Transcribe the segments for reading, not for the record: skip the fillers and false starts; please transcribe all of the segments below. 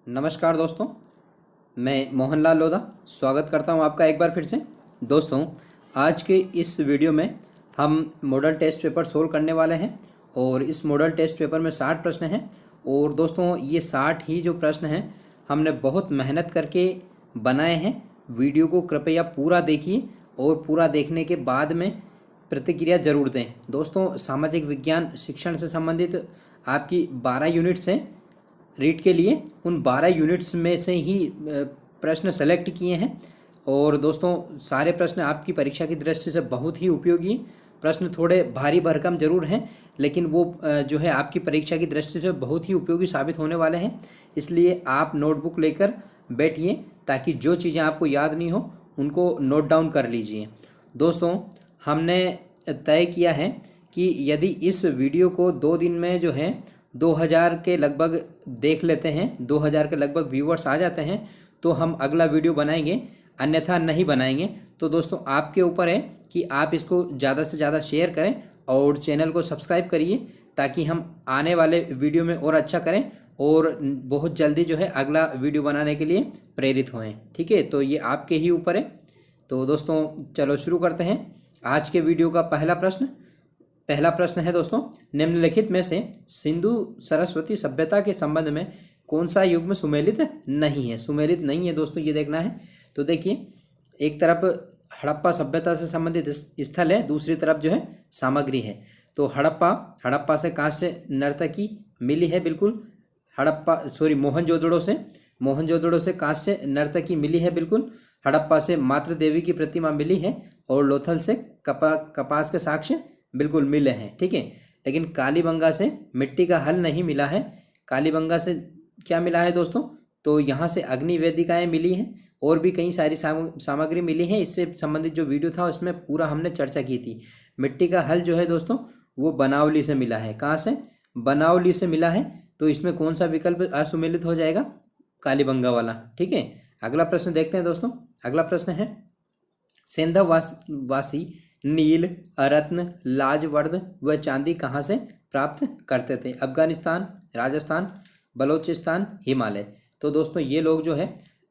नमस्कार दोस्तों, मैं मोहनलाल लोधा स्वागत करता हूं आपका एक बार फिर से। दोस्तों, आज के इस वीडियो में हम मॉडल टेस्ट पेपर सोल्व करने वाले हैं और इस मॉडल टेस्ट पेपर में 60 प्रश्न हैं। और दोस्तों, ये 60 ही जो प्रश्न हैं हमने बहुत मेहनत करके बनाए हैं। वीडियो को कृपया पूरा देखिए और पूरा देखने के बाद में प्रतिक्रिया जरूर दें। दोस्तों, सामाजिक विज्ञान शिक्षण से संबंधित आपकी 12 यूनिट्स हैं। रीट के लिए उन 12 यूनिट्स में से ही प्रश्न सेलेक्ट किए हैं। और दोस्तों, सारे प्रश्न आपकी परीक्षा की दृष्टि से बहुत ही उपयोगी हैं। प्रश्न थोड़े भारी भरकम जरूर हैं, लेकिन वो जो है आपकी परीक्षा की दृष्टि से बहुत ही उपयोगी साबित होने वाले हैं। इसलिए आप नोटबुक लेकर बैठिए ताकि जो चीज़ें आपको याद नहीं हो उनको नोट डाउन कर लीजिए। दोस्तों, हमने तय किया है कि यदि इस वीडियो को 2 दिन में जो है 2000 के लगभग देख लेते हैं, 2000 के लगभग व्यूअर्स आ जाते हैं तो हम अगला वीडियो बनाएंगे, अन्यथा नहीं बनाएंगे। तो दोस्तों, आपके ऊपर है कि आप इसको ज़्यादा से ज़्यादा शेयर करें और चैनल को सब्सक्राइब करिए ताकि हम आने वाले वीडियो में और अच्छा करें और बहुत जल्दी जो है अगला वीडियो बनाने के लिए प्रेरित होएं। ठीक है, तो ये आपके ही ऊपर है। तो दोस्तों, चलो शुरू करते हैं आज के वीडियो का पहला प्रश्न है दोस्तों, निम्नलिखित में से सिंधु सरस्वती सभ्यता के संबंध में कौन सा युग्म सुमेलित नहीं है। सुमेलित नहीं है दोस्तों, ये देखना है। तो देखिए, एक तरफ हड़प्पा सभ्यता से संबंधित स्थल है, दूसरी तरफ जो है सामग्री है। तो हड़प्पा से कांस्य नर्तकी मिली है, बिल्कुल। मोहनजोदड़ो से कांस्य नर्तकी मिली है, बिल्कुल। हड़प्पा से मातृ देवी की प्रतिमा मिली है और लोथल से कपास के साक्ष्य बिल्कुल मिले हैं। ठीक है, लेकिन कालीबंगा से मिट्टी का हल नहीं मिला है। कालीबंगा से क्या मिला है दोस्तों? तो यहाँ से अग्नि वेदिकाएँ मिली हैं और भी कई सारी सामग्री मिली है। इससे संबंधित जो वीडियो था उसमें पूरा हमने चर्चा की थी। मिट्टी का हल जो है दोस्तों वो बनावली से मिला है। कहाँ से? बनावली से मिला है। तो इसमें कौन सा विकल्प असुमेलित हो जाएगा? कालीबंगा वाला। ठीक है, अगला प्रश्न देखते हैं दोस्तों। अगला प्रश्न है, सेंधव वासी नील, रत्न, लाजवर्द व चांदी कहाँ से प्राप्त करते थे? अफगानिस्तान, राजस्थान, बलूचिस्तान, हिमालय। तो दोस्तों, ये लोग जो है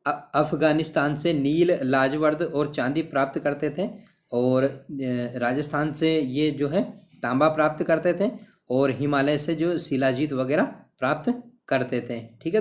अफगानिस्तान से नील, लाजवर्द और चांदी प्राप्त करते थे और राजस्थान से ये जो है तांबा प्राप्त करते थे और हिमालय से जो शिलाजीत वगैरह प्राप्त करते थे। ठीक है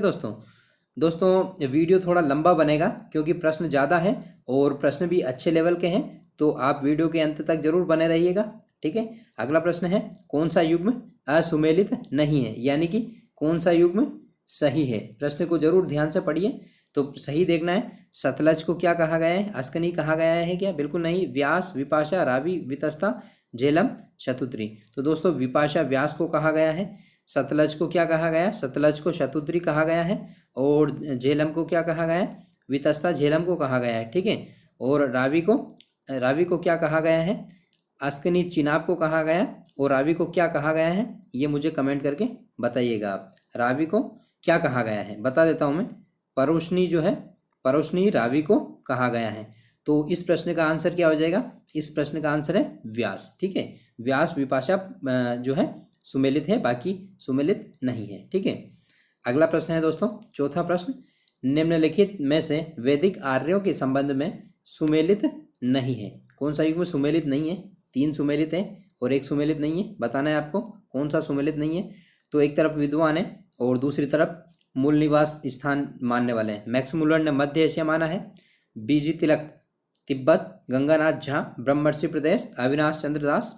दोस्तों, वीडियो थोड़ा लंबा बनेगा क्योंकि प्रश्न ज़्यादा है और प्रश्न भी अच्छे लेवल के हैं। तो आप वीडियो के अंत तक जरूर बने रहिएगा। ठीक है, अगला प्रश्न है, कौन सा युग्म असुमेलित नहीं है, यानी कि कौन सा युग्म सही है? प्रश्न को जरूर ध्यान से पढ़िए। तो सही देखना है। सतलज को क्या कहा गया है? अस्कनी कहा गया है क्या? बिल्कुल नहीं। व्यास, विपाशा, रावी, वितस्ता, झेलम, शतुद्री। तो दोस्तों, विपाशा व्यास को कहा गया है। सतलज को क्या कहा गया? सतलज को शतुद्री कहा गया है। और झेलम को क्या कहा गया है? वितस्ता झेलम को कहा गया है। ठीक है, और रावी को क्या कहा गया है? अस्कनी चिनाब को कहा गया। और रावी को क्या कहा गया है? ये मुझे कमेंट करके बताइएगा आप। रावी को क्या कहा गया है बता देता हूँ मैं। परोशनी रावी को कहा गया है। तो इस प्रश्न का आंसर क्या हो जाएगा? इस प्रश्न का आंसर है व्यास। ठीक है, व्यास विपाशा जो है सुमेलित है, बाकी सुमेलित नहीं है। ठीक है, अगला प्रश्न है दोस्तों, चौथा प्रश्न, निम्नलिखित में से वैदिक आर्यों के संबंध में सुमेलित नहीं है। कौन सा युग्म सुमेलित नहीं है? 3 सुमेलित है और 1 सुमेलित नहीं है। बताना है आपको कौन सा सुमेलित नहीं है। तो एक तरफ विद्वान है और दूसरी तरफ मूल निवास स्थान मानने वाले हैं। मैक्स मुलर ने मध्य एशिया माना है। बीजी तिलक तिब्बत, गंगानाथ झा ब्रह्मर्षि प्रदेश, अविनाश चंद्र दास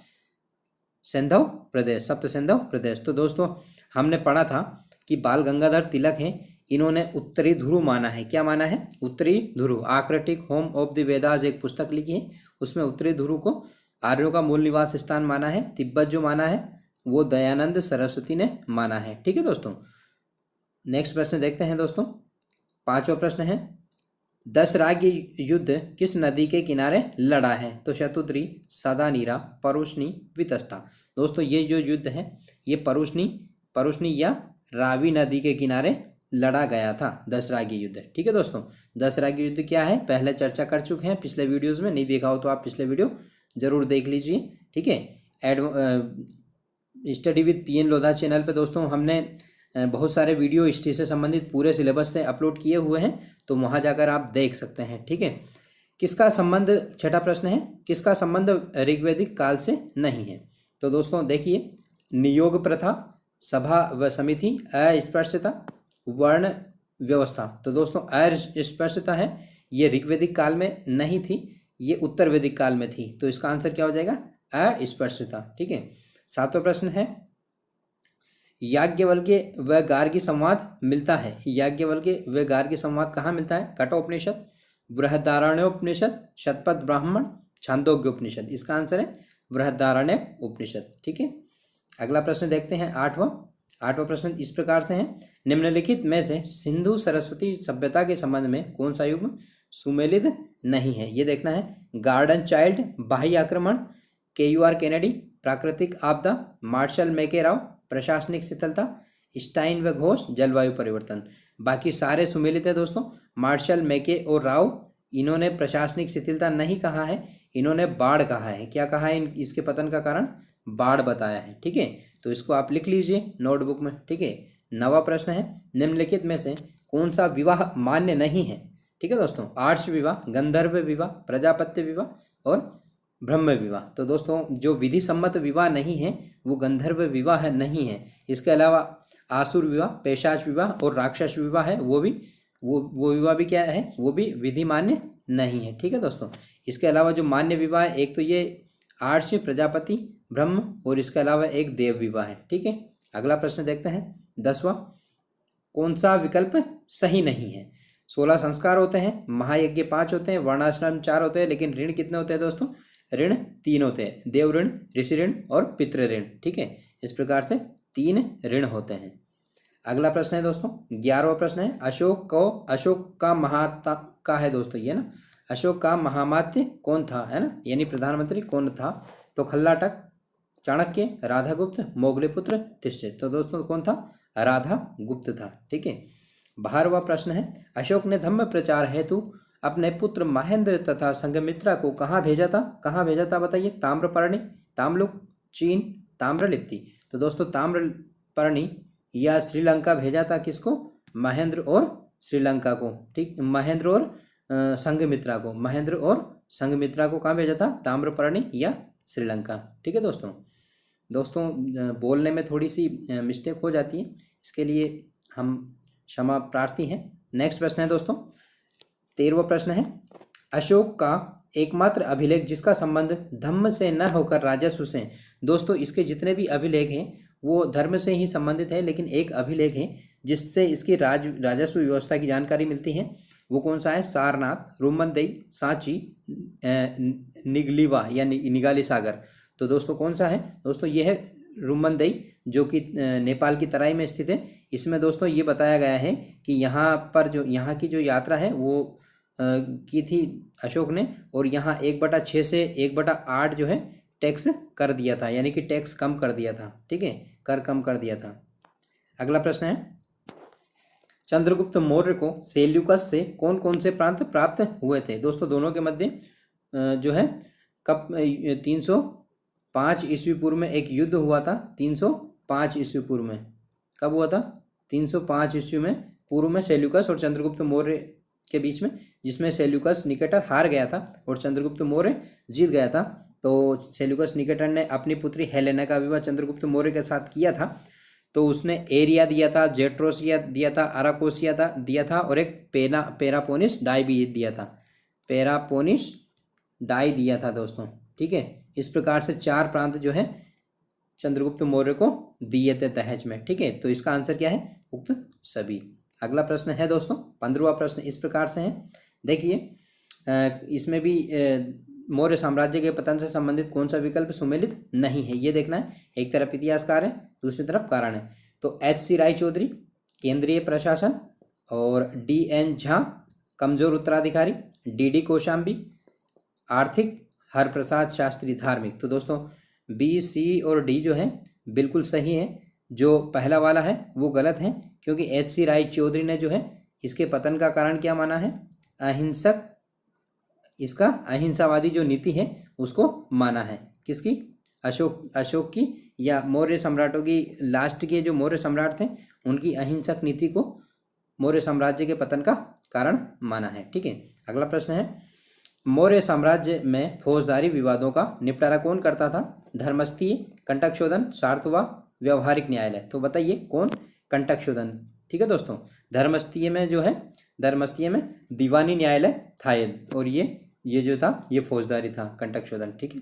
सेंधव प्रदेश, सप्त सेंधव प्रदेश। तो दोस्तों, हमने पढ़ा था कि बाल गंगाधर तिलक हैं, इन्होंने उत्तरी ध्रुव माना है। क्या माना है? उत्तरी ध्रुव। Arctic home of the Vedas एक पुस्तक लिखी है, उसमें उत्तरी ध्रुव को आर्यों का मूल निवास स्थान माना है। तिब्बत जो माना है वो दयानंद सरस्वती ने माना है। ठीक है दोस्तों, नेक्स्ट प्रश्न देखते हैं दोस्तों। 5वां प्रश्न है, दशराग्य युद्ध किस नदी के किनारे लड़ा है? तो शतुद्री, सदानीरा, परुष्णी, वितस्ता। दोस्तों, ये जो युद्ध है ये परुष्णी या रावी नदी के किनारे लड़ा गया था, दशराग्य युद्ध। ठीक है दोस्तों, दशराग्य युद्ध क्या है पहले चर्चा कर चुके हैं पिछले वीडियोस में। नहीं देखा हो तो आप पिछले वीडियो जरूर देख लीजिए। ठीक है, study with PN Lodha channel पे दोस्तों हमने बहुत सारे वीडियो हिस्ट्री से संबंधित पूरे सिलेबस से अपलोड किए हुए हैं, तो वहाँ जाकर आप देख सकते हैं। ठीक है, किसका संबंध, छठा प्रश्न है, किसका संबंध ऋग्वैदिक काल से नहीं है? तो दोस्तों देखिए, नियोग प्रथा, सभा व समिति, अस्पृश्यता, वर्ण व्यवस्था। तो दोस्तों अस्पृश्यता है, ये ऋग्वैदिक काल में नहीं थी, ये उत्तर वैदिक काल में थी। तो इसका आंसर क्या हो जाएगा? अस्पृश्यता। ठीक है, सातवां प्रश्न है, याज्ञवल्क्य व गार्गी संवाद मिलता है, याज्ञवल्क्य व गार्गी संवाद कहाँ मिलता है? कठोपनिषद, बृहदारण्योपनिषद, शतपथ ब्राह्मण, छांदोग्य उपनिषद। इसका आंसर है बृहदारण्य उपनिषद। ठीक है, अगला प्रश्न देखते हैं, आठवां प्रश्न इस प्रकार से है, निम्नलिखित में से सिंधु सरस्वती सभ्यता के संबंध में कौन सा युग सुमेलित नहीं है? ये देखना है। गार्डन चाइल्ड, बाह्य आक्रमण, KUR केनेडी, प्राकृतिक आपदा, मार्शल मैकेराव, प्रशासनिक शिथिलता, स्टाइन व घोष, जलवायु परिवर्तन। बाकी सारे सुमेलित है दोस्तों। मार्शल मैके और राव, इन्होंने प्रशासनिक शिथिलता नहीं कहा है, इन्होंने बाढ़ कहा है। क्या कहा है इसके पतन का कारण? बाढ़ बताया है। ठीक है, तो इसको आप लिख लीजिए नोटबुक में। ठीक है, नवा प्रश्न है, निम्नलिखित में से कौन सा विवाह मान्य नहीं है? ठीक है दोस्तों, आर्ष विवाह, गंधर्व विवाह, प्रजापत्य विवाह और ब्रह्म विवाह। तो दोस्तों जो विधि सम्मत विवाह नहीं है वो गंधर्व विवाह नहीं है। इसके अलावा आसुर विवाह, पेशाच विवाह और राक्षस विवाह है, वो विवाह भी क्या है? वो भी विधि मान्य नहीं है। ठीक है दोस्तों, इसके अलावा जो मान्य विवाह है, एक तो ये आर्ष, प्रजापति, ब्रह्म और इसके अलावा एक देव विवाह है। ठीक है, अगला प्रश्न देखते हैं, 10वां, कौन सा विकल्प सही नहीं है? 16 संस्कार होते हैं, महायज्ञ 5 होते हैं, वर्णाश्रम 4 होते हैं, लेकिन ऋण कितने होते हैं दोस्तों? ऋण 3 होते हैं, देव ऋण, ऋषि ऋण और पितृ ऋण। ठीक है, इस प्रकार से 3 ऋण होते हैं। अगला प्रश्न है दोस्तों, 11वां प्रश्न है, अशोक का महाता का है दोस्तों, ये ना, अशोक का महामात्य कौन था, है ना, यानी प्रधानमंत्री कौन था? तो खल्लाटक, चाणक्य, राधागुप्त, मोगलीपुत्र, तिष्ठित। तो दोस्तों कौन था? राधागुप्त था। ठीक है, 12वां प्रश्न है, अशोक ने धम्म प्रचार हेतु अपने पुत्र महेंद्र तथा संघमित्रा को कहाँ भेजा था? कहाँ भेजा था बताइए? ताम्रपर्णी, ताम्लुक, चीन, ताम्रलिप्ति। तो दोस्तों ताम्रपर्णी या श्रीलंका भेजा था किसको? महेंद्र और श्रीलंका को। ठीक, महेंद्र और संघमित्रा को, महेंद्र और संघमित्रा को कहाँ भेजा था? ताम्रपर्णी या श्रीलंका। ठीक है दोस्तों बोलने में थोड़ी सी मिस्टेक हो जाती है, इसके लिए हम क्षमा प्रार्थी हैं। नेक्स्ट प्रश्न है दोस्तों, 13वां प्रश्न है, अशोक का एकमात्र अभिलेख जिसका संबंध धम्म से न होकर राजस्व से। दोस्तों इसके जितने भी अभिलेख हैं वो धर्म से ही संबंधित है, लेकिन एक अभिलेख है जिससे इसकी राजस्व व्यवस्था की जानकारी मिलती है, वो कौन सा है? सारनाथ, रुमनदेई, सांची, निगलीवा या निगाली सागर। तो दोस्तों कौन सा है? दोस्तों ये है रुमनदेई, जो कि नेपाल की तराई में स्थित है। इसमें दोस्तों ये बताया गया है कि यहाँ पर जो यहाँ की जो यात्रा है वो की थी अशोक ने, और यहाँ 1/6 से 1/8 जो है टैक्स कर दिया था, यानी कि टैक्स कम कर दिया था। ठीक है, कर कम कर दिया था। अगला प्रश्न है, चंद्रगुप्त मौर्य को सेल्यूकस से कौन कौन से प्रांत प्राप्त हुए थे? दोस्तों दोनों के मध्य जो है कब 305 ईस्वी पूर्व में एक युद्ध हुआ था। 305 ईस्वी पूर्व में कब हुआ था? 305 ईस्वी में पूर्व में सेल्यूकस और चंद्रगुप्त मौर्य के बीच में, जिसमें सेल्यूकस निकेटर हार गया था और चंद्रगुप्त मौर्य जीत गया था। तो सेल्यूकस निकेटर ने अपनी पुत्री हेलेना का विवाह चंद्रगुप्त मौर्य के साथ किया था। तो उसने एरिया दिया था, जेट्रोसिया दिया था, अराकोसिया दिया था और एक पेरापोनिस डाई भी दिया था, पेरापोनिस डाई दिया था दोस्तों। ठीक है, इस प्रकार से 4 प्रांत जो है चंद्रगुप्त मौर्य को दिए थे दहेज में। ठीक है, तो इसका आंसर क्या है? उक्त सभी। अगला प्रश्न है दोस्तों 15वां प्रश्न इस प्रकार से है, देखिए इसमें भी मौर्य साम्राज्य के पतन से संबंधित कौन सा विकल्प सुमेलित नहीं है, ये देखना है। एक तरफ इतिहासकार है, दूसरी तरफ कारण है। तो HC राय चौधरी केंद्रीय प्रशासन, और DN झा कमजोर उत्तराधिकारी, DD कौशाम्बी आर्थिक, हरप्रसाद शास्त्री धार्मिक। तो दोस्तों B, C और D जो है बिल्कुल सही है, जो पहला वाला है वो गलत है, क्योंकि HC राय चौधरी ने जो है इसके पतन का कारण क्या माना है? अहिंसक, इसका अहिंसावादी जो नीति है उसको माना है। किसकी? अशोक की, या मौर्य सम्राटों की। लास्ट के जो मौर्य सम्राट थे उनकी अहिंसक नीति को मौर्य साम्राज्य के पतन का कारण माना है। ठीक है, अगला प्रश्न है, मौर्य साम्राज्य में फौजदारी विवादों का निपटारा कौन करता था? धर्मस्थीय, कंटकशोधन, सार्थवा, व्यवहारिक न्यायालय। तो बताइए कौन? कंटकशोधन। ठीक है दोस्तों, धर्मस्थीय में जो है, धर्मस्थीय में दीवानी न्यायालय था ये, और ये जो था ये फौजदारी था, कंटकशोधन। ठीक है,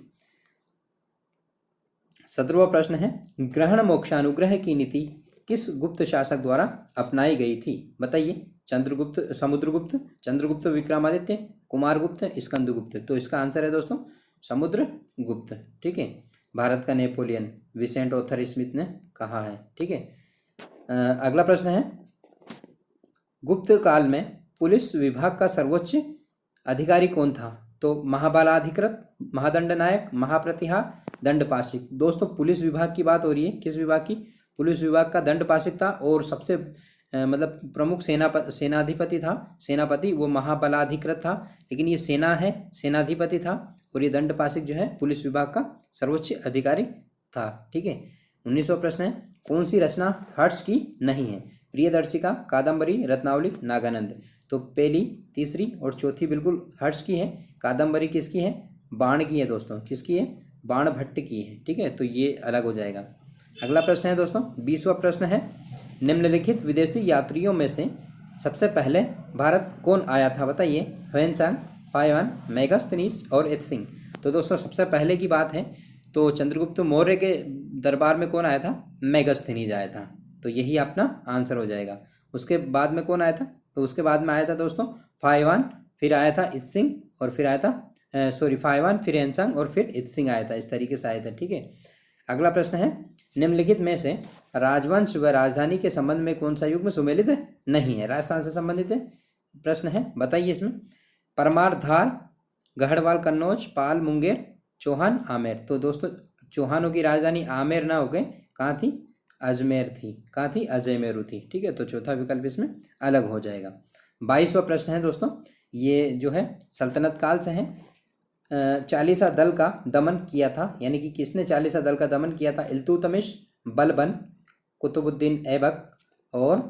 17वां प्रश्न है, ग्रहण मोक्षानुग्रह की नीति किस गुप्त शासक द्वारा अपनाई गई थी? बताइए। चंद्रगुप्त, समुद्रगुप्त, चंद्रगुप्त विक्रमादित्य, कुमारगुप्त, स्कंदगुप्त। तो इसका आंसर है दोस्तों समुद्रगुप्त। ठीक है, भारत का नेपोलियन, विसेंट ऑथर स्मिथ ने कहा है। ठीक है, अगला प्रश्न है, गुप्त काल में पुलिस विभाग का सर्वोच्च अधिकारी कौन था? तो महाबलाधिकृत, महादंड नायक, महाप्रतिहार, दंडपाशिक। दोस्तों पुलिस विभाग की बात हो रही है, किस विभाग की? पुलिस विभाग का दंडपाशिक था, और सबसे मतलब प्रमुख सेनाधिपति था, सेनापति, वो महाबलाधिकृत था, लेकिन ये सेना है, सेनाधिपति था, और ये दंडपाशिक जो है पुलिस विभाग का सर्वोच्च अधिकारी था। ठीक है, 19वां प्रश्न है, कौन सी रचना हर्ष की नहीं है? प्रियदर्शिका, कादम्बरी, रत्नावली, नागानंद। तो पहली, तीसरी और चौथी बिल्कुल हर्ष की है। कादम्बरी किसकी है? बाण की है दोस्तों, किसकी है? बाण भट्ट की है। ठीक है, तो ये अलग हो जाएगा। अगला प्रश्न है दोस्तों, 20वां प्रश्न है, निम्नलिखित विदेशी यात्रियों में से सबसे पहले भारत कौन आया था? बताइए। ह्वेनसांग, फाहियान, मेगास्थनीज और एत्सिंग। तो दोस्तों सबसे पहले की बात है तो चंद्रगुप्त मौर्य के दरबार में कौन आया था? मेगास्थनीज आया था। तो यही अपना आंसर हो जाएगा। उसके बाद में कौन आया था? तो उसके बाद में आया था दोस्तों फाहियान, फिर आया था एत्सिंग, और फिर आया था फाहियान, फिर ह्वेनसांग, और फिर एत्सिंग आया था। इस तरीके से आया था। ठीक है, अगला प्रश्न है, निम्नलिखित में से राजवंश व राजधानी के संबंध में कौन सा युग्म सुमेलित है? नहीं है, राजस्थान से संबंधित है प्रश्न है। बताइए इसमें। परमार, धार, गढ़वाल, कन्नौज, पाल, मुंगेर, चौहान, आमेर। तो दोस्तों चौहानों की राजधानी आमेर ना होकर कहाँ थी? अजमेर थी। कहाँ थी? अजमेरू थी। ठीक है, तो चौथा विकल्प इसमें अलग हो जाएगा। 22वां प्रश्न है दोस्तों, ये जो है सल्तनत काल से है। चालीसा दल का दमन किया था, यानी कि किसने चालीसा दल का दमन किया था? इल्तुतमिश, बलबन, कुतुबुद्दीन ऐबक और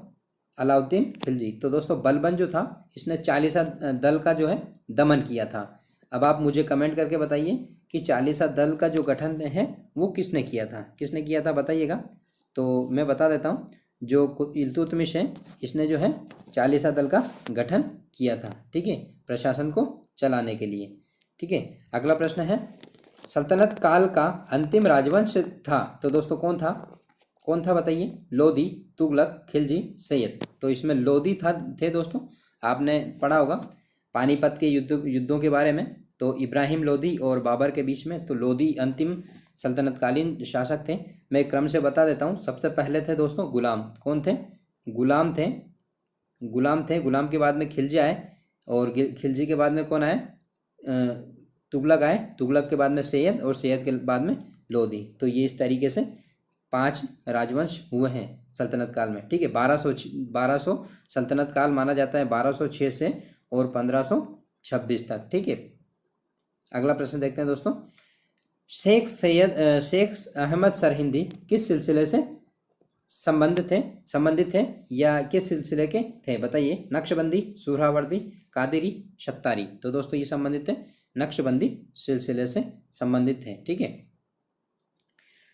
अलाउद्दीन खिलजी। तो दोस्तों बलबन जो था इसने चालीसा दल का जो है दमन किया था। अब आप मुझे कमेंट करके बताइए कि चालीसा दल का जो गठन है वो किसने किया था? किसने किया था बताइएगा। तो मैं बता देता हूँ, जो इल्तुतमिश है इसने जो है चालीसा दल का गठन किया था। ठीक है, प्रशासन को चलाने के लिए। ठीक है, अगला प्रश्न है, सल्तनत काल का अंतिम राजवंश था, तो दोस्तों कौन था? कौन था बताइए। लोधी, तुगलक, खिलजी, सैयद। तो इसमें लोधी थे दोस्तों। आपने पढ़ा होगा पानीपत के युद्धों के बारे में, तो इब्राहिम लोधी और बाबर के बीच में, तो लोधी अंतिम सल्तनतकालीन शासक थे। मैं क्रम से बता देता हूँ। सबसे पहले थे दोस्तों गुलाम। कौन थे? गुलाम थे। गुलाम के बाद में खिलजी आए, और खिलजी के बाद में कौन आए? तुगलक आए। तुगलक के बाद में सैयद, और सैयद के बाद में लोधी। तो ये इस तरीके से 5 राजवंश हुए हैं सल्तनत काल में। ठीक है, 1200 सल्तनत काल माना जाता है, 1206 से और 1526 तक। ठीक है, अगला प्रश्न देखते हैं दोस्तों, शेख अहमद सरहिंदी किस सिलसिले से संबंधित थे या किस सिलसिले के थे? बताइए। नक्शबंदी, सुहरावर्दी, कादिरी, शत्तारी। तो दोस्तों ये संबंधित थे, नक्शबंदी सिलसिले से संबंधित थे। ठीक है,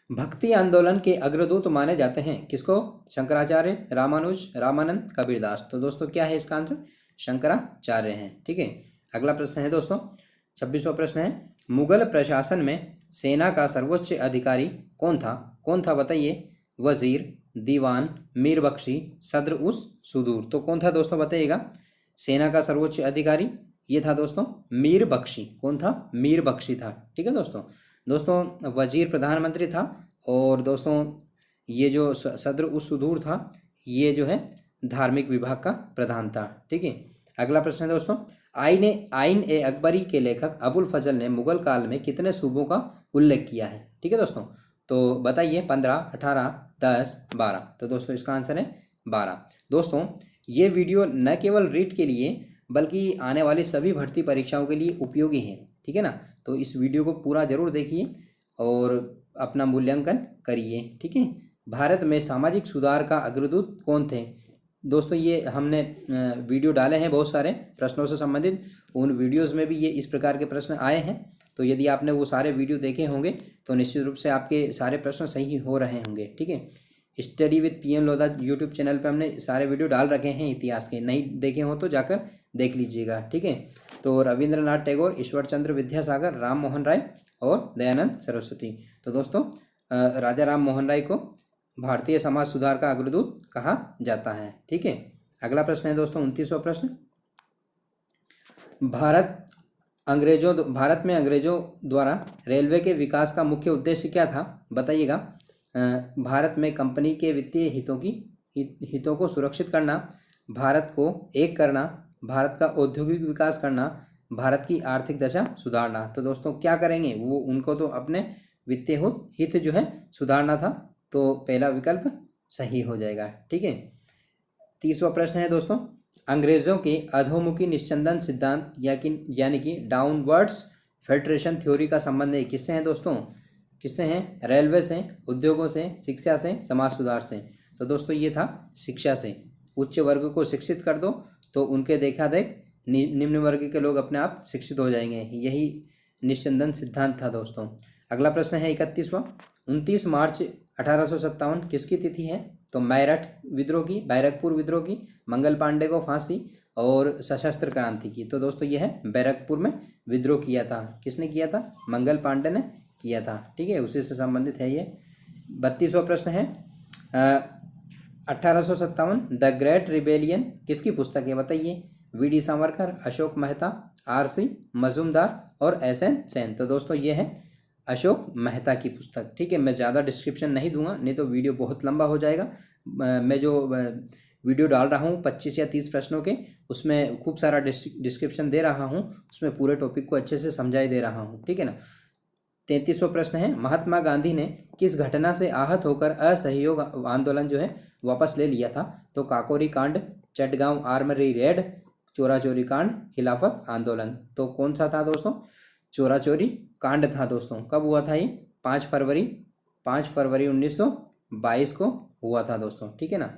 भक्ति आंदोलन के अग्रदूत माने जाते हैं किसको? शंकराचार्य, रामानुज, रामानंद, कबीरदास। तो दोस्तों क्या है इसका आंसर? शंकराचार्य हैं। ठीक है, अगला प्रश्न है दोस्तों, 26वां प्रश्न है, मुगल प्रशासन में सेना का सर्वोच्च अधिकारी कौन था? कौन था बताइए। वजीर, दीवान, मीर बख्शी, सद्र उस सुदूर। तो कौन था दोस्तों बताइएगा। सेना का सर्वोच्च अधिकारी ये था दोस्तों मीर बख्शी। कौन था? मीर बख्शी था। ठीक है दोस्तों वजीर प्रधानमंत्री था, और दोस्तों ये जो सद्र उस सुदूर था ये जो है धार्मिक विभाग का प्रधान था। ठीक है, अगला प्रश्न है दोस्तों, आइन ए अकबरी के लेखक अबुल फजल ने मुगल काल में कितने सूबों का उल्लेख किया है? ठीक है दोस्तों, तो बताइए। 15, 18, 10, 12। तो दोस्तों इसका आंसर है 12। दोस्तों ये वीडियो न केवल रीट के लिए बल्कि आने वाली सभी भर्ती परीक्षाओं के लिए उपयोगी है। ठीक है ना, तो इस वीडियो को पूरा जरूर देखिए और अपना मूल्यांकन करिए। ठीक है, भारत में सामाजिक सुधार का अग्रदूत कौन थे? दोस्तों ये हमने वीडियो डाले हैं बहुत सारे प्रश्नों से संबंधित, उन वीडियोस में भी ये इस प्रकार के प्रश्न आए हैं। तो यदि आपने वो सारे वीडियो देखे होंगे तो निश्चित रूप से आपके सारे प्रश्न सही हो रहे होंगे। ठीक है, study with PM Lodha YouTube channel पे हमने सारे वीडियो डाल रखे हैं इतिहास के, नहीं देखे हो तो जाकर देख लीजिएगा। ठीक है, तो रविंद्रनाथ टैगोर, ईश्वर चंद्र विद्यासागर, राम मोहन राय और दयानंद सरस्वती। तो दोस्तों राजा राम मोहन राय को भारतीय समाज सुधार का अग्रदूत कहा जाता है। ठीक है, अगला प्रश्न है दोस्तों 29वां प्रश्न। भारत में अंग्रेजों द्वारा रेलवे के विकास का मुख्य उद्देश्य क्या था? बताइएगा। भारत में कंपनी के वित्तीय हितों को सुरक्षित करना, भारत को एक करना, भारत का औद्योगिक विकास करना, भारत की आर्थिक दशा सुधारना। तो दोस्तों क्या करेंगे वो, उनको तो अपने वित्तीय हित जो है सुधारना था, तो पहला विकल्प सही हो जाएगा। ठीक है, 30वां प्रश्न है दोस्तों। अंग्रेजों के अधोमुखी निस्यंदन सिद्धांत यानी कि डाउनवर्ड्स फिल्ट्रेशन थ्योरी का संबंध है किससे है दोस्तों? किससे हैं? रेलवे से, उद्योगों से, शिक्षा से, समाज सुधार से। तो दोस्तों ये था शिक्षा से। उच्च वर्ग को शिक्षित कर दो तो उनके देखा देख निम्न वर्ग के लोग अपने आप शिक्षित हो जाएंगे, यही निस्यंदन सिद्धांत था दोस्तों। अगला प्रश्न है 31वां। 29 मार्च 1857 किसकी तिथि है? तो मेरठ विद्रोह की, बैरकपुर विद्रोह की, मंगल पांडे को फांसी और सशस्त्र क्रांति की। तो दोस्तों यह है बैरकपुर में विद्रोह किया था। किसने किया था? मंगल पांडे ने किया था। ठीक है, उसी से संबंधित है ये। 32वां प्रश्न है 1857 द ग्रेट रिबेलियन किसकी पुस्तक है? बताइए। वी.डी. सावरकर, अशोक मेहता, आर.सी. मजूमदार और एस.एन. सेन। तो दोस्तों ये है अशोक मेहता की पुस्तक। ठीक है, मैं ज़्यादा डिस्क्रिप्शन नहीं दूंगा, नहीं तो वीडियो बहुत लंबा हो जाएगा। मैं जो वीडियो डाल रहा हूँ 25 या 30 प्रश्नों के, उसमें खूब सारा डिस्क्रिप्शन दे रहा हूँ, उसमें पूरे टॉपिक को अच्छे से समझाई दे रहा हूँ। ठीक है ना। 33वां प्रश्न है महात्मा गांधी ने किस घटना से आहत होकर असहयोग आंदोलन जो है वापस ले लिया था? तो काकोरी कांड, चटगांव आर्मरी रेड, चोरा चोरी कांड, खिलाफत आंदोलन। तो कौन सा था दोस्तों? चोरा चोरी कांड था दोस्तों। कब हुआ था ये? 5 फरवरी 1922 को हुआ था दोस्तों। ठीक है ना।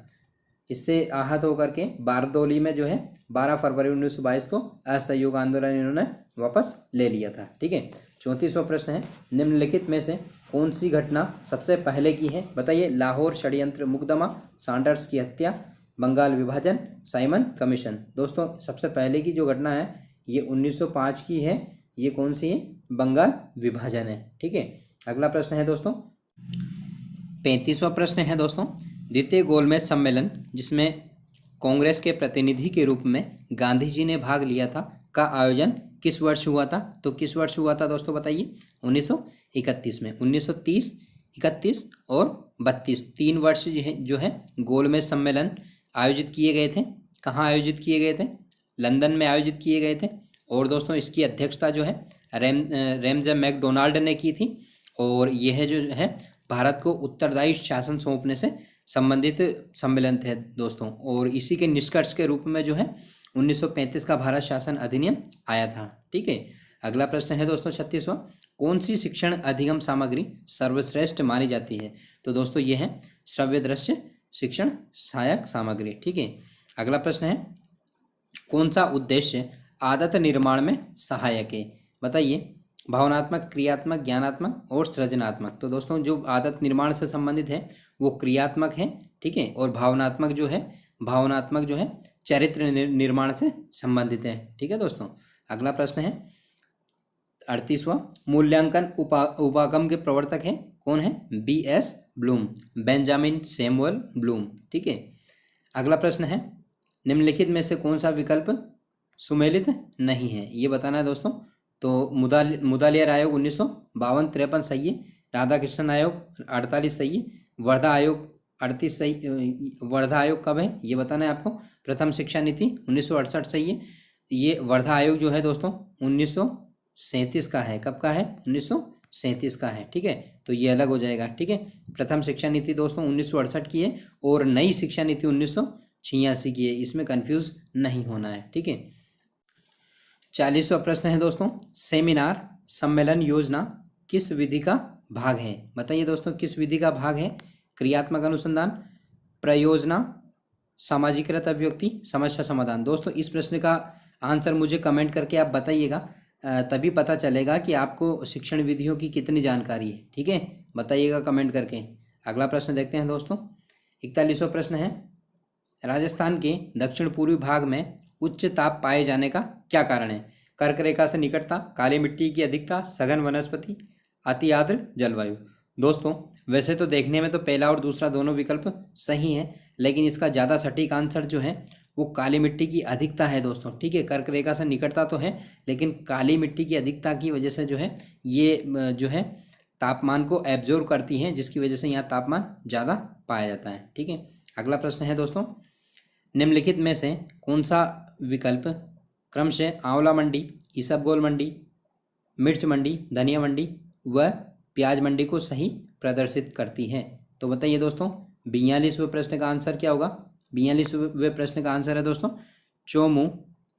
इससे आहत होकर के बारदोली में जो है 12 फरवरी 1922 को असहयोग आंदोलन इन्होंने वापस ले लिया था। ठीक है। 34वां प्रश्न है निम्नलिखित में से कौन सी घटना सबसे पहले की है? बताइए। लाहौर षड्यंत्र मुकदमा, सैंडर्स की हत्या, बंगाल विभाजन, साइमन कमीशन। दोस्तों सबसे पहले की जो घटना है ये 1905 की है। ये कौन सी है? बंगाल विभाजन है। ठीक है। अगला प्रश्न है दोस्तों 35वां प्रश्न है दोस्तों द्वितीय गोलमेज सम्मेलन जिसमें कांग्रेस के प्रतिनिधि के रूप में गांधी जी ने भाग लिया था का आयोजन किस वर्ष हुआ था? तो किस वर्ष हुआ था दोस्तों बताइए। 1931 में। 1930, 31 और 32 3 वर्ष जो है गोलमेज सम्मेलन आयोजित किए गए थे। कहाँ आयोजित किए गए थे? लंदन में आयोजित किए गए थे। और दोस्तों इसकी अध्यक्षता जो है रेमजे मैकडोनाल्ड ने की थी। और यह जो है भारत को उत्तरदायी शासन सौंपने से संबंधित सम्मेलन थे दोस्तों। और इसी के निष्कर्ष के रूप में जो है 1935 का भारत शासन अधिनियम आया था। ठीक है। अगला प्रश्न है दोस्तों 36वां कौन सी शिक्षण अधिगम सामग्री सर्वश्रेष्ठ मानी जाती है? तो दोस्तों ये है श्रव्य दृश्य शिक्षण सहायक सामग्री। ठीक है। अगला प्रश्न है कौन सा उद्देश्य आदत निर्माण में सहायक है? बताइए। भावनात्मक, क्रियात्मक, ज्ञानात्मक और सृजनात्मक। तो दोस्तों जो आदत निर्माण से संबंधित है वो क्रियात्मक है। ठीक है। और भावनात्मक जो है चरित्र निर्माण से संबंधित है। ठीक है दोस्तों। अगला प्रश्न है 38वां मूल्यांकन उपागम के प्रवर्तक है कौन है? B.S. Bloom, Benjamin Samuel Bloom. ठीक है। अगला प्रश्न है निम्नलिखित में से कौन सा विकल्प सुमेलित नहीं है? ये बताना है दोस्तों। तो मुदालियार आयोग 1952-53 सही है। राधाकृष्णन आयोग 48 सही है। वर्धा आयोग 38 सही। वर्धा आयोग कब है ये बताना है आपको। प्रथम शिक्षा नीति 1968 सही है। ये वर्धा आयोग जो है दोस्तों 1937 का है। कब का है? 1937 का है। ठीक है। तो ये अलग हो जाएगा। ठीक है। प्रथम शिक्षा नीति दोस्तों 1968 की है और नई शिक्षा नीति 1986 की है। इसमें कंफ्यूज नहीं होना है। ठीक है। 40वां प्रश्न है दोस्तों सेमिनार सम्मेलन योजना किस विधि का भाग है? बताइए दोस्तों किस विधि का भाग है? क्रियात्मक अनुसंधान, प्रयोजना, सामाजिकृत अभिव्यक्ति, समस्या समाधान। दोस्तों इस प्रश्न का आंसर मुझे कमेंट करके आप बताइएगा, तभी पता चलेगा कि आपको शिक्षण विधियों की कितनी जानकारी है। ठीक है, बताइएगा कमेंट करके। अगला प्रश्न देखते हैं दोस्तों। 41वां प्रश्न है, राजस्थान के दक्षिण पूर्वी भाग में उच्च ताप पाए जाने का क्या कारण है? कर्क रेखा से निकटता, काली मिट्टी की अधिकता, सघन वनस्पति, अति आर्द्र जलवायु। दोस्तों वैसे तो देखने में तो पहला और दूसरा दोनों विकल्प सही हैं, लेकिन इसका ज़्यादा सटीक आंसर जो है वो काली मिट्टी की अधिकता है दोस्तों। ठीक है, कर्क रेखा से निकटता तो है, लेकिन काली मिट्टी की अधिकता की वजह से जो है ये जो है तापमान को एब्जॉर्व करती हैं, जिसकी वजह से यहाँ तापमान ज़्यादा पाया जाता है। ठीक है, अगला प्रश्न है दोस्तों, निम्नलिखित में से कौन सा विकल्प क्रमशः आंवला मंडी, इसबगोल मंडी, मिर्च मंडी, धनिया मंडी व प्याज मंडी को सही प्रदर्शित करती है? तो बताइए दोस्तों 42वें प्रश्न का आंसर क्या होगा? 42वें प्रश्न का आंसर है दोस्तों चोमू,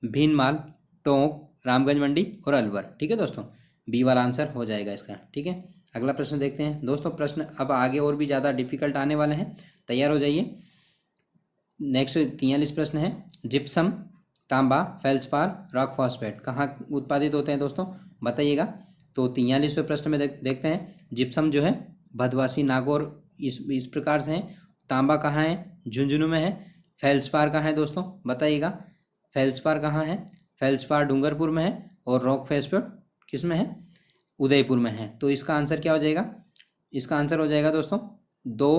भीनमाल, टोंक, रामगंज मंडी और अलवर। ठीक है दोस्तों, बी वाला आंसर हो जाएगा इसका। ठीक है, अगला प्रश्न देखते हैं दोस्तों। प्रश्न अब आगे और भी ज़्यादा डिफिकल्ट आने वाले हैं, तैयार हो जाइए। नेक्स्ट 43 प्रश्न है, जिप्सम, तांबा, फेल्सपार, रॉक फॉस्फेट कहाँ उत्पादित होते हैं दोस्तों? बताइएगा। तो 43वें प्रश्न में देखते हैं, जिप्सम जो है भदवासी, नागौर इस प्रकार से है। तांबा कहाँ है? झुंझुनू में है। फेल्सपार कहाँ है दोस्तों? बताइएगा। फेल्सपार कहाँ है? फेल्सपार डूंगरपुर में है। और रॉक फॉस्फेट किस में है? उदयपुर में है। तो इसका आंसर क्या हो जाएगा? इसका आंसर हो जाएगा दोस्तों 2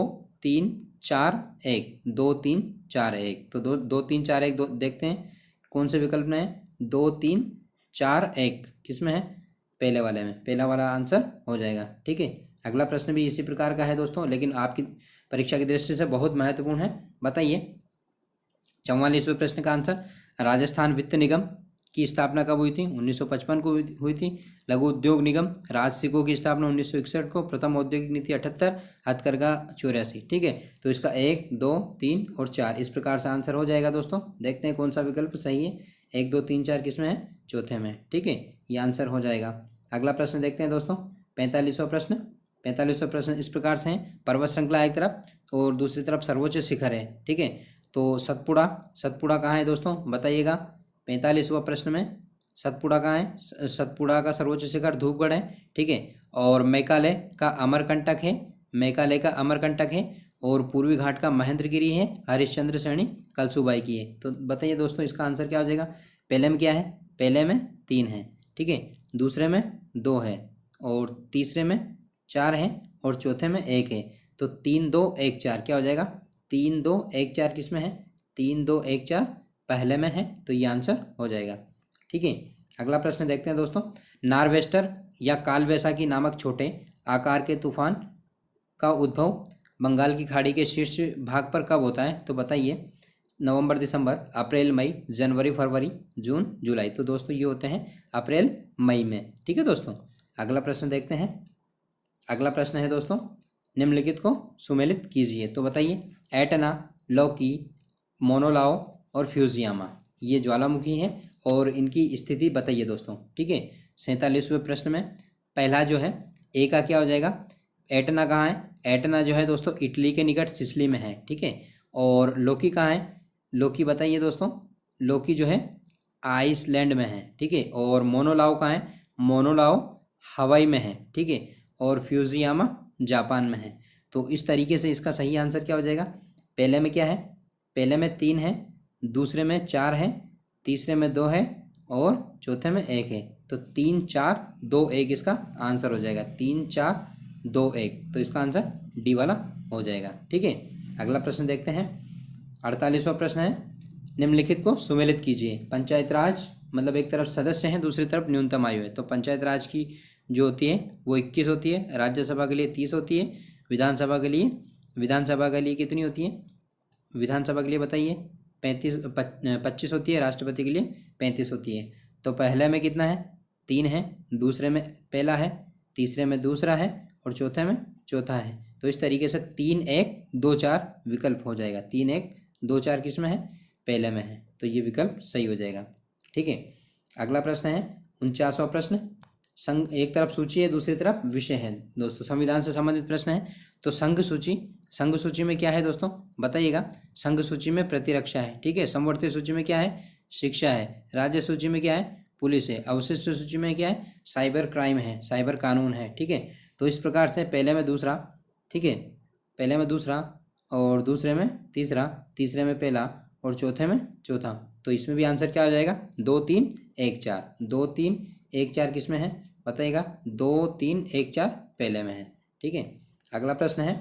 3 4 1, 2 3 4 1। तो 2 3 4 1 देखते हैं कौन से विकल्प में है। 2 3 4 1 किस में है? पहले वाले में, पहला वाला आंसर हो जाएगा। ठीक है, अगला प्रश्न भी इसी प्रकार का है दोस्तों, लेकिन आपकी परीक्षा की दृष्टि से बहुत महत्वपूर्ण है। बताइए 44वें प्रश्न का आंसर, राजस्थान वित्त निगम की स्थापना कब हुई थी? 1955 को हुई थी। लघु उद्योग निगम राजसिको की स्थापना 1961 को। प्रथम औद्योगिक नीति 78, हथकरघा 84। ठीक है, तो इसका 1 2 3 और 4 इस प्रकार से आंसर हो जाएगा दोस्तों। देखते हैं कौन सा विकल्प सही है। 1 2 3 4 किस में है? चौथे में। ठीक है, ये आंसर हो जाएगा। अगला प्रश्न देखते हैं दोस्तों 45वां प्रश्न। 45वां प्रश्न इस प्रकार से है, पर्वत श्रृंखला एक तरफ और दूसरी तरफ सर्वोच्च शिखर है। ठीक है, तो सतपुड़ा कहाँ है दोस्तों? बताइएगा। 45वां प्रश्न में सतपुड़ा कहाँ है? सतपुड़ा का सर्वोच्च शिखर धूपगढ़ है। ठीक है, और मेघालय का अमरकंटक है। मेघालय का अमरकंटक है। और पूर्वी घाट का महेंद्रगिरी है। हरिश्चंद्र श्रेणी कलसुबाई की है। तो बताइए दोस्तों इसका आंसर क्या हो जाएगा? पहले में क्या है? पहले में 3 है। ठीक है, दूसरे में 2 है, और तीसरे में 4 है, और चौथे में 1 है। तो 3 2 1 4 क्या हो जाएगा? 3 2 1 4 किस में है? 3 2 1 4 पहले में है, तो ये आंसर हो जाएगा। ठीक है, अगला प्रश्न देखते हैं दोस्तों। नार्वेस्टर या काल वैसाखी नामक छोटे आकार के तूफान का उद्भव बंगाल की खाड़ी के शीर्ष भाग पर कब होता है? तो बताइए। नवंबर दिसंबर, अप्रैल मई, जनवरी फरवरी, जून जुलाई। तो दोस्तों ये होते हैं अप्रैल मई में। ठीक है दोस्तों, अगला प्रश्न देखते हैं। अगला प्रश्न है दोस्तों, निम्नलिखित को सुमेलित कीजिए। तो बताइए एटना, लौकी, मोनोलाओ और फ्यूजियामा ये ज्वालामुखी हैं, और इनकी स्थिति बताइए दोस्तों। ठीक है, 47वें प्रश्न में पहला जो है ए का क्या हो जाएगा? एटना कहाँ है? एटना जो है दोस्तों इटली के निकट सिसिली में है। ठीक है, और लौकी कहाँ है? लौकी बताइए दोस्तों। लौकी जो है आइसलैंड में है। ठीक है, और मोनोलाओ कहाँ है? मोनोलाओ हवाई में है। ठीक है, और फ्यूजियामा जापान में है। तो इस तरीके से इसका सही आंसर क्या हो जाएगा? पहले में क्या है? पहले में 3 है, दूसरे में 4 है, तीसरे में 2 है, और चौथे में 1 है। तो 3 4 2 1 इसका आंसर हो जाएगा। 3 4 2 1, तो इसका आंसर डी वाला हो जाएगा। ठीक है, अगला प्रश्न देखते हैं। 48वां प्रश्न है, निम्नलिखित को सुमेलित कीजिए। पंचायत राज मतलब एक तरफ सदस्य हैं, दूसरी तरफ न्यूनतम आयु है। तो पंचायत राज की जो होती है वो 21 होती है, राज्यसभा के लिए 30 होती है, विधानसभा के लिए कितनी होती है? विधानसभा के लिए बताइए 25 होती है, राष्ट्रपति के लिए 35 होती है। तो पहले में कितना है? 3 है, दूसरे में पहला है, तीसरे में दूसरा है, और चौथे में चौथा है। तो इस तरीके से 3 1 2 4 विकल्प हो जाएगा। 3 1 2 4 किस में है? पहले में है, तो ये विकल्प सही हो जाएगा। ठीक है, अगला प्रश्न है 49वां प्रश्न। संघ एक तरफ सूची है, दूसरी तरफ विषय है दोस्तों, संविधान से संबंधित प्रश्न है। तो संघ सूची संघ सूची में क्या है दोस्तों, बताइएगा। संघ सूची में प्रतिरक्षा है, ठीक है। समवर्ती सूची में क्या है, शिक्षा है। राज्य सूची में क्या है, पुलिस है। अवशिष्ट सूची में क्या है, साइबर क्राइम है, साइबर कानून है, ठीक है। तो इस प्रकार से पहले में दूसरा, ठीक है, पहले में दूसरा और दूसरे में तीसरा, तीसरे में पहला और चौथे में चौथा। तो इसमें भी आंसर क्या हो जाएगा, 2 3 1 4। 2 3 1 4 किस में है, बताइएगा। 2 3 1 4 पहले में है, ठीक है। अगला प्रश्न है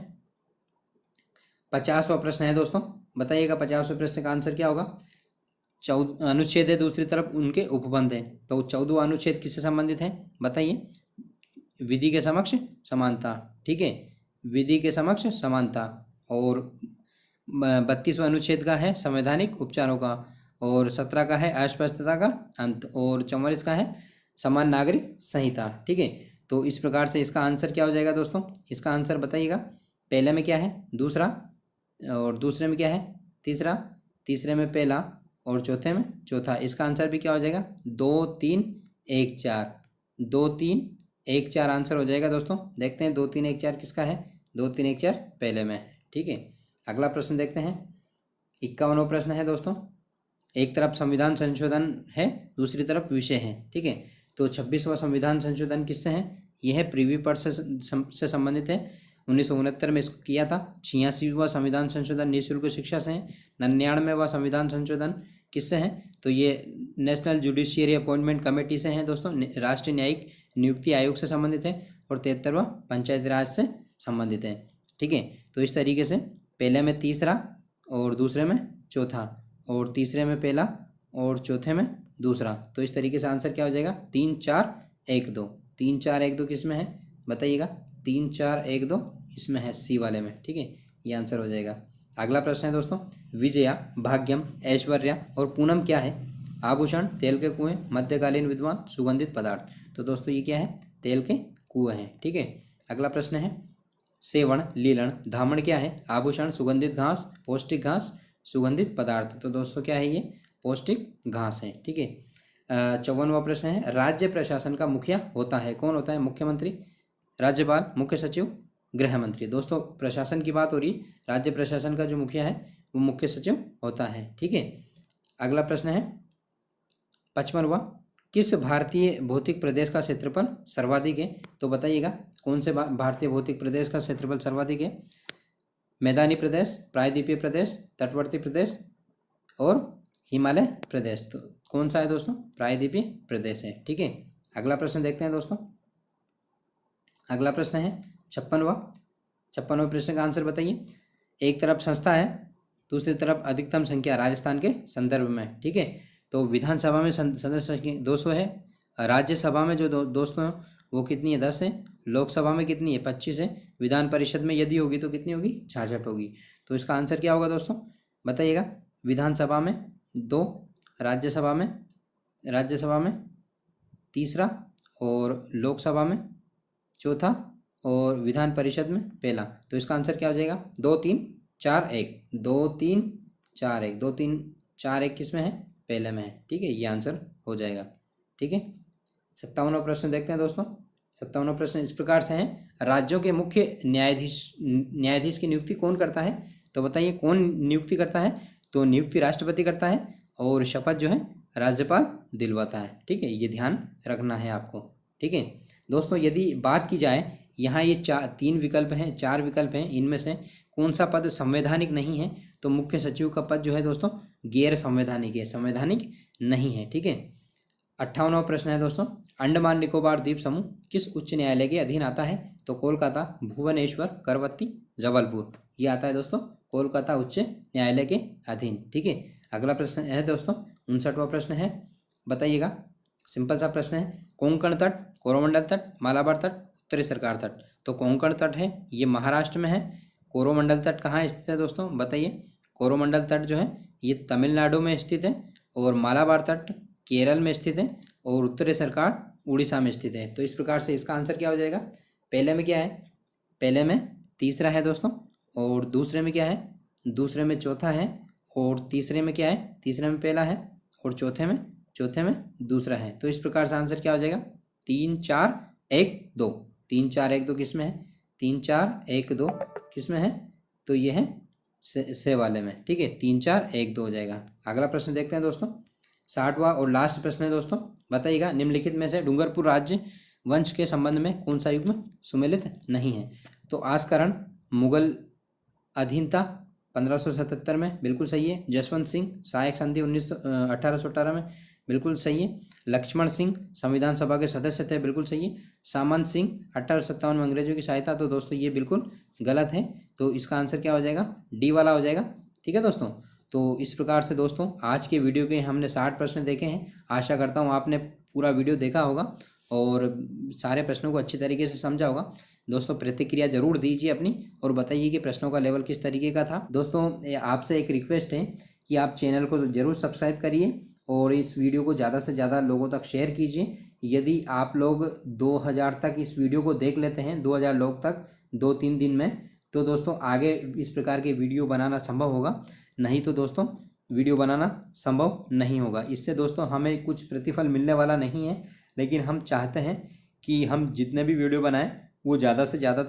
50वां प्रश्न है दोस्तों, बताइएगा 50वें प्रश्न का आंसर क्या होगा। 14 अनुच्छेद है, दूसरी तरफ उनके उपबंध है। तो 14वां अनुच्छेद किससे संबंधित है, बताइए। विधि के समक्ष समानता, ठीक है, विधि के समक्ष समानता। और 32वां अनुच्छेद का है संवैधानिक उपचारों का। और 17 का है अस्पष्टता का अंत। और 44 का है समान नागरिक संहिता, ठीक है। तो इस प्रकार से इसका आंसर क्या हो जाएगा दोस्तों, इसका आंसर बताइएगा। पहले में क्या है, दूसरा, और दूसरे में क्या है, तीसरा, तीसरे में पहला और चौथे में चौथा। इसका आंसर भी क्या हो जाएगा, 2 3 1 4। 2 3 1 4 आंसर हो जाएगा दोस्तों। देखते हैं 2 3 1 4 किसका है, 2 3 1 4 पहले में है, ठीक है। अगला प्रश्न देखते हैं 51वां प्रश्न है दोस्तों। एक तरफ संविधान संशोधन है, दूसरी तरफ विषय है, ठीक है। तो 26वां संविधान संशोधन किससे है, यह है प्रीवी पर्स से संबंधित है। 1969 में इसको किया था। 86वां संविधान संशोधन निःशुल्क शिक्षा से है। 99वां संविधान संशोधन किससे है, तो ये नेशनल जुडिशियरी अपॉइंटमेंट कमेटी से है दोस्तों, राष्ट्रीय न्यायिक नियुक्ति आयोग से संबंधित है। और 73वां पंचायती राज से संबंधित है, ठीक है। तो इस तरीके से पहले में तीसरा और दूसरे में चौथा और तीसरे में पहला और चौथे में दूसरा। तो इस तरीके से आंसर क्या हो जाएगा, 3 4 1 2। 3 4 1 2 किस में है, बताइएगा। 3 4 1 2 इसमें है, सी वाले में, ठीक है। ये आंसर हो जाएगा। अगला प्रश्न है दोस्तों, विजया, भाग्यम, ऐश्वर्या और पूनम क्या है, आभूषण, तेल के कुएं, मध्यकालीन विद्वान, सुगंधित पदार्थ। तो दोस्तों ये क्या है, तेल के कुएं हैं, ठीक है। अगला प्रश्न है सेवण, लीलण, धामण क्या है, आभूषण, सुगंधित घास, पौष्टिक घास, सुगंधित पदार्थ। तो दोस्तों क्या है, ये पौष्टिक घास है, ठीक है। 54वां प्रश्न है राज्य प्रशासन का मुखिया होता है, कौन होता है, मुख्यमंत्री, राज्यपाल, मुख्य सचिव, गृह मंत्री। दोस्तों प्रशासन की बात हो रही, राज्य प्रशासन का जो मुखिया है वो मुख्य सचिव होता है, ठीक है। अगला प्रश्न है 55वां, किस भारतीय भौतिक प्रदेश का क्षेत्रफल सर्वाधिक है, तो बताइएगा कौन से भारतीय भौतिक प्रदेश का क्षेत्रफल सर्वाधिक है। मैदानी प्रदेश, प्रायद्वीपीय प्रदेश, तटवर्ती प्रदेश और हिमालय प्रदेश। तो कौन सा है दोस्तों, प्रायद्वीपीय प्रदेश है, ठीक है। अगला प्रश्न देखते हैं दोस्तों। अगला प्रश्न है 56वां प्रश्न का आंसर बताइए। एक तरफ संस्था है, दूसरी तरफ अधिकतम संख्या राजस्थान के संदर्भ में, ठीक है। तो विधानसभा में सदस्य संख्या 200 है। राज्यसभा में जो दोस्तों हैं वो कितनी है, 10 है। लोकसभा में कितनी है, 25 है। विधान परिषद में यदि होगी तो कितनी होगी, 66 होगी। तो इसका आंसर क्या होगा दोस्तों, बताइएगा। विधानसभा में 2, राज्यसभा में तीसरा और लोकसभा में चौथा और विधान परिषद में पहला। तो इसका आंसर क्या हो जाएगा, 2 3 4 1। 2 3 4 1। 2 3 4 1 किस में है, पहले में है, ठीक है। ये आंसर हो जाएगा, ठीक है। 57वां प्रश्न देखते हैं दोस्तों। 57वां प्रश्न इस प्रकार से है, राज्यों के मुख्य न्यायाधीश की नियुक्ति कौन करता है, तो बताइए कौन नियुक्ति करता है। तो नियुक्ति राष्ट्रपति करता है और शपथ जो है राज्यपाल दिलवाता है, ठीक है। ये ध्यान रखना है आपको, ठीक है दोस्तों। यदि बात की जाए, यहाँ ये 3 विकल्प हैं, 4 विकल्प हैं, इनमें से कौन सा पद संवैधानिक नहीं है, तो मुख्य सचिव का पद जो है दोस्तों गैर संवैधानिक है, संवैधानिक नहीं है, ठीक है। 58वां प्रश्न है दोस्तों, अंडमान निकोबार द्वीप समूह किस उच्च न्यायालय के अधीन आता है, तो कोलकाता, भुवनेश्वर, करवत्ती, जबलपुर। ये आता है दोस्तों कोलकाता उच्च न्यायालय के अधीन, ठीक है। अगला प्रश्न है दोस्तों 59वां प्रश्न है, बताइएगा। सिंपल सा प्रश्न है, कोंकण तट, कोरोमंडल तट, मालाबार तट, उत्तरी सरकार तट। तो कोंकण तट है ये महाराष्ट्र में है। कोरोमंडल तट कहाँ स्थित है दोस्तों, बताइए। कोरोमंडल तट जो है ये तमिलनाडु में स्थित है और मालाबार तट केरल में स्थित है और उत्तरी सरकार उड़ीसा में स्थित है। तो इस प्रकार से इसका आंसर क्या हो जाएगा, पहले में क्या है, पहले में तीसरा है दोस्तों और दूसरे में क्या है, दूसरे में चौथा है और तीसरे में क्या है, तीसरे में पहला है और चौथे में दूसरा है। तो इस प्रकार से आंसर क्या हो जाएगा, 3 4 1 2। 3 4 1 2 किस में है, 3 4 1 2 किस में है, तो ये है से वाले में, ठीक है। 3 4 1 2 हो जाएगा। अगला प्रश्न देखते हैं दोस्तों, 60वां और लास्ट प्रश्न है दोस्तों। बताइएगा, निम्नलिखित में से डूंगरपुर राज्य वंश के संबंध में कौन सा युग्म सुमेलित नहीं है? तो आस्करण मुगल अधीनता 1577 में, बिल्कुल सही है। जसवंत सिंह सहायक संधि 1818 में, बिल्कुल सही है। लक्ष्मण सिंह संविधान सभा के सदस्य थे, बिल्कुल सही है। सामंत सिंह 1857 में अंग्रेजों की सहायता, तो दोस्तों ये बिल्कुल गलत है। तो इसका आंसर क्या हो जाएगा? डी वाला हो जाएगा, ठीक है दोस्तों। तो इस प्रकार से दोस्तों आज के वीडियो के हमने 60 प्रश्न देखे हैं। आशा करता हूँ आपने पूरा वीडियो देखा होगा और सारे प्रश्नों को अच्छी तरीके से समझा होगा। दोस्तों प्रतिक्रिया जरूर दीजिए अपनी और बताइए कि प्रश्नों का लेवल किस तरीके का था। दोस्तों आपसे एक रिक्वेस्ट है कि आप चैनल को जरूर सब्सक्राइब करिए और इस वीडियो को ज़्यादा से ज़्यादा लोगों तक शेयर कीजिए। यदि आप लोग 2000 तक इस वीडियो को देख लेते हैं, 2000 लोग तक 2-3 दिन में, तो दोस्तों आगे इस प्रकार के वीडियो बनाना संभव होगा। नहीं तो दोस्तों वीडियो बनाना संभव नहीं होगा। इससे दोस्तों हमें कुछ प्रतिफल मिलने वाला नहीं है, लेकिन हम चाहते हैं कि हम जितने भी वीडियो बनाएं वो ज़्यादा से ज़्यादा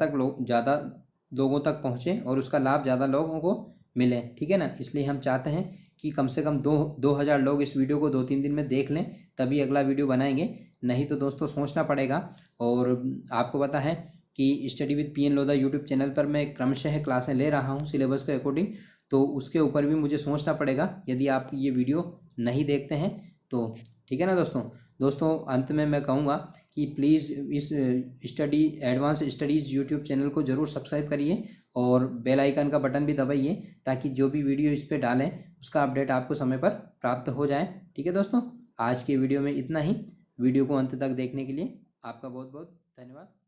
लोगों तक पहुँचे और उसका लाभ ज़्यादा लोगों को मिले, ठीक है ना। इसलिए हम चाहते हैं कि कम से कम 2000 लोग इस वीडियो को 2-3 दिन में देख लें, तभी अगला वीडियो बनाएंगे। नहीं तो दोस्तों सोचना पड़ेगा। और आपको पता है कि study with PN Lodha YouTube channel पर मैं क्रमशः क्लासें ले रहा हूँ सिलेबस के अकॉर्डिंग, तो उसके ऊपर भी मुझे सोचना पड़ेगा यदि आप ये वीडियो नहीं देखते हैं तो, ठीक है ना दोस्तों अंत में मैं कहूँगा कि प्लीज़ इस एडवांस स्टडीज़ यूट्यूब चैनल को ज़रूर सब्सक्राइब करिए और बेल आइकन का बटन भी दबाइए, ताकि जो भी वीडियो इस पर डालें उसका अपडेट आपको समय पर प्राप्त हो जाए, ठीक है दोस्तों। आज के वीडियो में इतना ही। वीडियो को अंत तक देखने के लिए आपका बहुत बहुत धन्यवाद।